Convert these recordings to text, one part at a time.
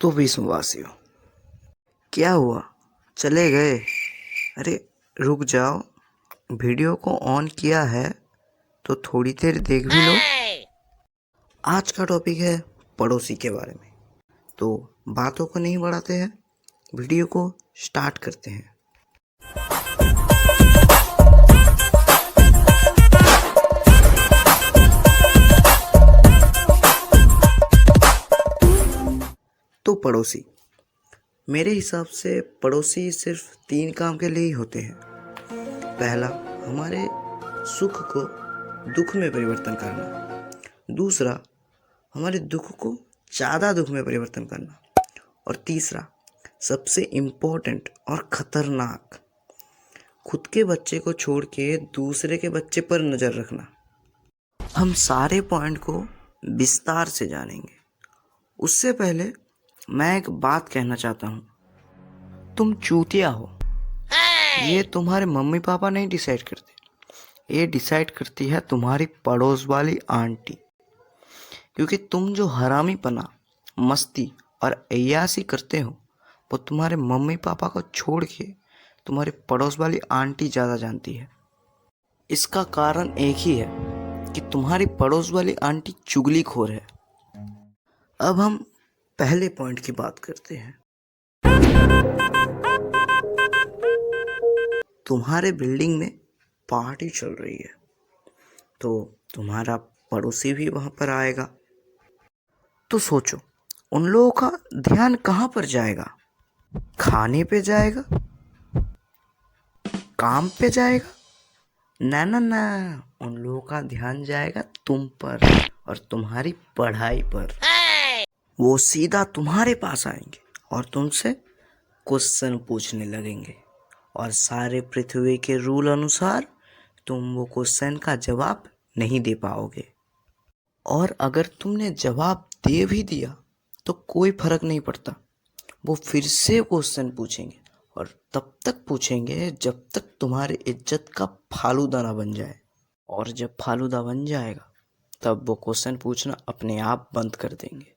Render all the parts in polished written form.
तो विश्ववासियों, क्या हुआ? चले गए? अरे रुक जाओ, वीडियो को ऑन किया है तो थोड़ी देर देख भी लो। आज का टॉपिक है पड़ोसी के बारे में। तो बातों को नहीं बढ़ाते हैं, वीडियो को स्टार्ट करते हैं। तो पड़ोसी, मेरे हिसाब से पड़ोसी सिर्फ 3 काम के लिए ही होते हैं। पहला, हमारे सुख को दुख में परिवर्तन करना। दूसरा, हमारे दुख को ज़्यादा दुख में परिवर्तन करना। और तीसरा, सबसे इम्पोर्टेंट और ख़तरनाक, खुद के बच्चे को छोड़ के दूसरे के बच्चे पर नज़र रखना। हम सारे पॉइंट को विस्तार से जानेंगे। उससे पहले मैं एक बात कहना चाहता हूँ। तुम चूतिया हो, ये तुम्हारे मम्मी पापा नहीं डिसाइड करते, ये डिसाइड करती है तुम्हारी पड़ोस वाली आंटी। क्योंकि तुम जो हरामीपना, मस्ती और अय्यासी करते हो वो तुम्हारे मम्मी पापा को छोड़ के तुम्हारी पड़ोस वाली आंटी ज़्यादा जानती है। इसका कारण एक ही है कि तुम्हारी पड़ोस वाली आंटी चुगलीखोर है। अब हम पहले पॉइंट की बात करते हैं। तुम्हारे बिल्डिंग में पार्टी चल रही है तो तुम्हारा पड़ोसी भी वहां पर आएगा। तो सोचो, उन लोगों का ध्यान कहाँ पर जाएगा? खाने पे जाएगा? काम पे जाएगा? ना ना ना, उन लोगों का ध्यान जाएगा तुम पर और तुम्हारी पढ़ाई पर। वो सीधा तुम्हारे पास आएंगे और तुमसे क्वेश्चन पूछने लगेंगे और सारे पृथ्वी के रूल अनुसार तुम वो क्वेश्चन का जवाब नहीं दे पाओगे। और अगर तुमने जवाब दे भी दिया तो कोई फर्क नहीं पड़ता, वो फिर से क्वेश्चन पूछेंगे और तब तक पूछेंगे जब तक तुम्हारी इज्जत का फालूदा ना बन जाए। और जब फालूदा बन जाएगा तब वो क्वेश्चन पूछना अपने आप बंद कर देंगे।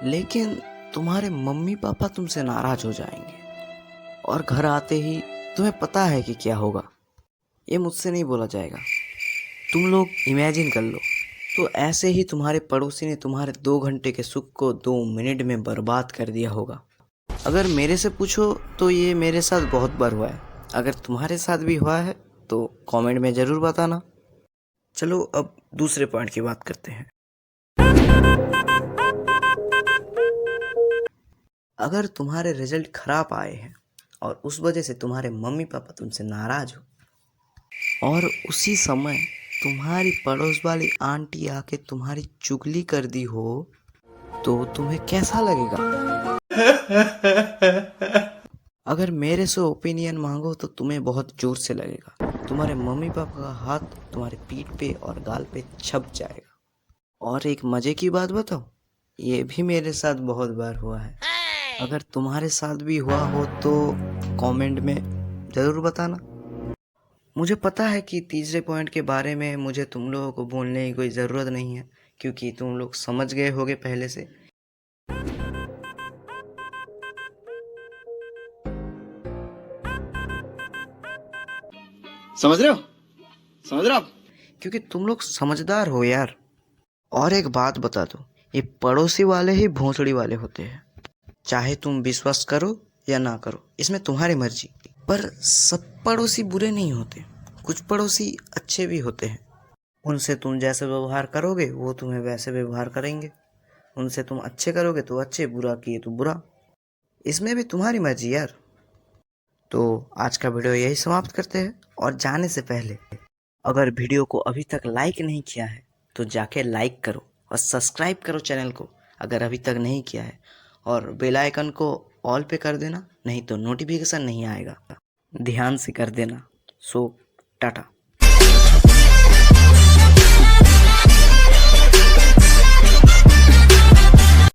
लेकिन तुम्हारे मम्मी पापा तुमसे नाराज हो जाएंगे और घर आते ही तुम्हें पता है कि क्या होगा। ये मुझसे नहीं बोला जाएगा, तुम लोग इमेजिन कर लो। तो ऐसे ही तुम्हारे पड़ोसी ने तुम्हारे 2 घंटे के सुख को 2 मिनट में बर्बाद कर दिया होगा। अगर मेरे से पूछो तो ये मेरे साथ बहुत बार हुआ है। अगर तुम्हारे साथ भी हुआ है तो कमेंट में ज़रूर बताना। चलो अब दूसरे पॉइंट की बात करते हैं। अगर तुम्हारे रिजल्ट खराब आए हैं और उस वजह से तुम्हारे मम्मी पापा तुमसे नाराज हो और उसी समय तुम्हारी पड़ोस वाली आंटी आके तुम्हारी चुगली कर दी हो तो तुम्हें कैसा लगेगा? अगर मेरे से ओपिनियन मांगो तो तुम्हें बहुत जोर से लगेगा। तुम्हारे मम्मी पापा का हाथ तुम्हारे पीठ पे और गाल पे छप जाएगा। और एक मजे की बात बताओ, ये भी मेरे साथ बहुत बार हुआ है। अगर तुम्हारे साथ भी हुआ हो तो कमेंट में ज़रूर बताना। मुझे पता है कि तीसरे पॉइंट के बारे में मुझे तुम लोगों को बोलने की कोई ज़रूरत नहीं है, क्योंकि तुम लोग समझ गए होगे पहले से। समझ रहे हो? समझ रहे हो आप? क्योंकि तुम लोग समझदार हो यार। और एक बात बता दो, ये पड़ोसी वाले ही भोंसड़ी वाले होते हैं। चाहे तुम विश्वास करो या ना करो, इसमें तुम्हारी मर्जी। पर सब पड़ोसी बुरे नहीं होते, कुछ पड़ोसी अच्छे भी होते हैं। उनसे तुम जैसे व्यवहार करोगे वो तुम्हें वैसे व्यवहार करेंगे। उनसे तुम अच्छे करोगे तो अच्छे, बुरा किए तो बुरा। इसमें भी तुम्हारी मर्जी यार। तो आज का वीडियो यही समाप्त करते हैं। और जाने से पहले, अगर वीडियो को अभी तक लाइक नहीं किया है तो जाके लाइक करो और सब्सक्राइब करो चैनल को अगर अभी तक नहीं किया है। और बेल आइकन को ऑल पे कर देना, नहीं तो नोटिफिकेशन नहीं आएगा। ध्यान से कर देना। सो टाटा।